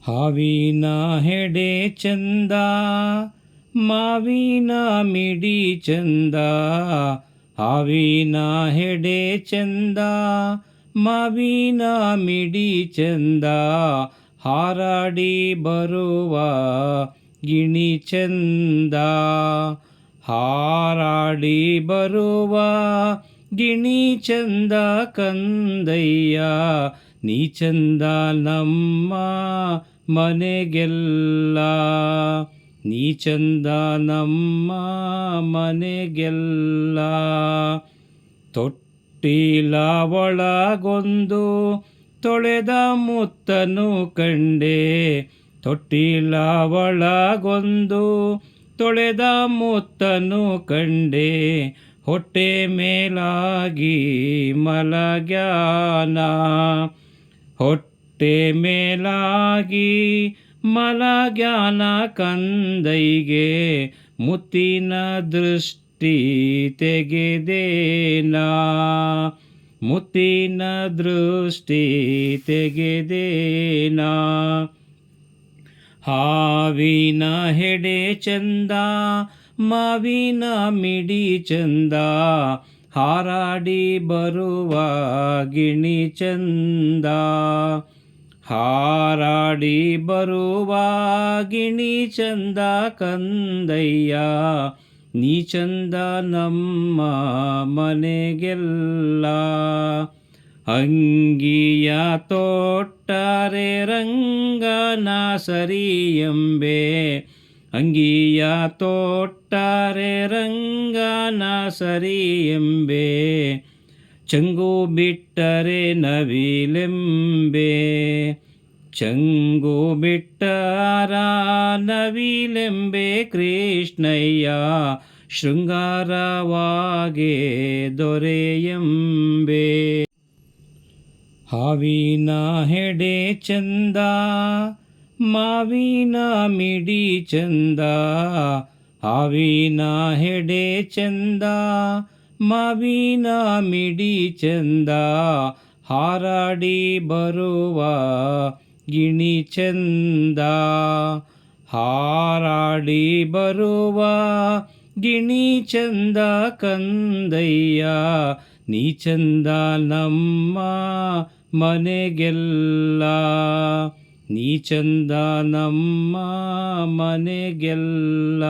ಹಾವಿನ ಹೆಡೆ ಚಂದ, ಮಾವಿನ ಮಿಡಿ ಚಂದ. ಹಾವಿನ ಹೆಡೆ ಚಂದ, ಮಾವಿನ ಮಿಡಿ ಚಂದ. ಹಾರಾಡಿ ಬರುವ ಗಿಣಿ ಚಂದ, ಹಾರಾಡಿ ಬರುವ ಗಿಣಿ ಚಂದ ಕಂದಯ್ಯ. ನೀ ಚಂದ ನಮ್ಮ ಮನೆಗೆಲ್ಲ, ನೀ ಚಂದ ನಮ್ಮ ಮನೆಗೆಲ್ಲ. ತೊಟ್ಟಿಲ ಒಳಗೊಂದು ತೊಳೆದ ಮುತ್ತನು ಕಂಡೆ, ತೊಟ್ಟಿಲ ಒಳಗೊಂದು ತೊಳೆದ ಮುತ್ತನು ಕಂಡೆ. ಹೊಟ್ಟೆ ಮೇಲಾಗಿ ಮಲಗ್ಯಾನ, ಹೊಟ್ಟೆ ಮೇಲಾಗಿ ಮಲಗ್ಯಾನ ಕಂದೈಗೆ. ಮುತ್ತಿನ ದೃಷ್ಟಿ ತೆಗೆದೇನಾ, ಮುತ್ತಿನ ದೃಷ್ಟಿ ತೆಗೆದೇನಾ. ಹಾವಿನ ಹೆಡೆ ಚಂದ, ಮಾವಿನ ಮಿಡಿ ಚಂದ. ಹಾರಾಡಿ ಬರುವ ಗಿಣಿ ಚಂದ, ಹಾರಾಡಿ ಬರುವ ಗಿಣಿ ಚಂದ ಕಂದಯ್ಯ. ನೀ ಚಂದ ನಮ್ಮ ಮನೆಗೆಲ್ಲ. ಅಂಗಿಯ ತೊಟ್ಟರೆ ರಂಗನ ಸರಿಯಂಬೆ, ಅಂಗಿಯ ತೊಟ್ಟರೆ ರಂಗನ ಸರಿಯಂಬೆ. ಚಂಗು ಬಿಟ್ಟರೆ ನವಿಲೆಂಬೆ, ಚಂಗು ಬಿಟ್ಟರ ನವಿಲೆಂಬೆ. ಕೃಷ್ಣಯ್ಯ ಶೃಂಗಾರವಾಗೆ ದೊರೆಯಂಬೆ. ಹಾವಿನ ಹೆಡೆ ಚಂದ, ಮಾವಿನ ಮಿಡಿ ಚಂದ. ಹಾವಿನ ಹೆಡೆ ಚಂದ, ಮಾವಿನ ಮಿಡಿ ಚಂದ. ಹಾರಾಡಿ ಬರುವ ಗಿಣಿ ಚಂದ, ಹಾರಾಡಿ ಬರುವ ಗಿಣಿ ಚಂದ ಕಂದಯ್ಯ. ನೀ ಚಂದ ನಮ್ಮ ಮನೆಗೆಲ್ಲ, ನೀ ಚಂದ ನಮ್ಮ ಮನೆಗೆಲ್ಲ.